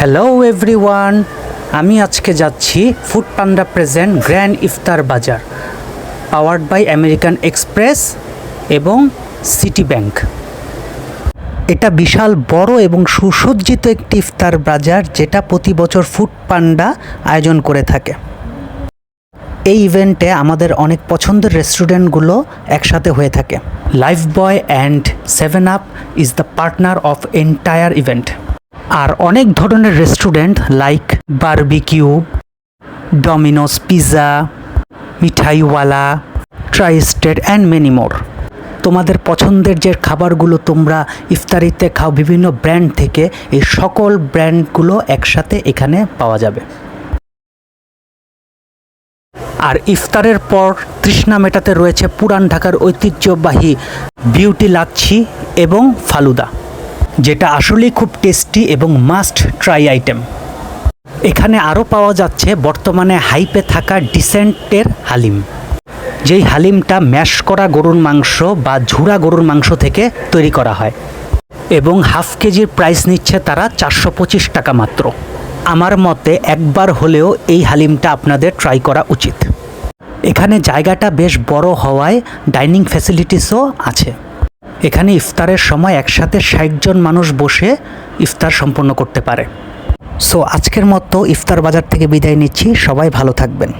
Hello everyone, আমি আজকে যাচ্ছি ফুড পান্ডা প্রেজেন্ট গ্র্যান্ড ইফতার বাজার, পাওয়ার্ড বাই আমেরিকান এক্সপ্রেস এবং সিটি ব্যাংক। এটা বিশাল বড় এবং সুসজ্জিত একটি ইফতার বাজার, যেটা প্রতি বছর ফুড পান্ডা আয়োজন করে থাকে। এই ইভেন্টে আমাদের অনেক পছন্দের রেস্টুরেন্টগুলো একসাথে হয়ে থাকে। Lifebuoy and 7up is the partner of entire event. আর অনেক ধরনের restaurant like barbecue, Domino's pizza, Mithaiwala, tri state and many more. তোমাদের পছন্দের যে খাবারগুলো তোমরা ইফতারিতে খাও বিভিন্ন ব্র্যান্ড থেকে, এই সকল ব্র্যান্ডগুলো একসাথে এখানে পাওয়া যাবে। আর ইফতারের পর তৃষ্ণা মেটাতে রয়েছে পুরান ঢাকার ঐতিহ্যবাহী বিউটি লাচ্ছি এবং ফালুদা, যেটা আসলেই খুব টেস্টি এবং মাস্ট ট্রাই আইটেম। এখানে আরও পাওয়া যাচ্ছে বর্তমানে হাইপে থাকা ডিসেন্টের হালিম, যেই হালিমটা ম্যাশ করা গরুর মাংস বা ঝুরা গরুর মাংস থেকে তৈরি করা হয় এবং হাফ কেজির প্রাইস নিচ্ছে তারা 425 টাকা মাত্র। আমার মতে একবার হলেও এই হালিমটা আপনাদের ট্রাই করা উচিত। এখানে জায়গাটা বেশ বড় হওয়ায় ডাইনিং ফ্যাসিলিটিসও আছে। এখানে ইফতারের সময় একসাথে 60 জন মানুষ বসে ইফতার সম্পন্ন করতে পারে। সো আজকের মতো ইফতার বাজার থেকে বিদায় নিচ্ছি, সবাই ভালো থাকবেন।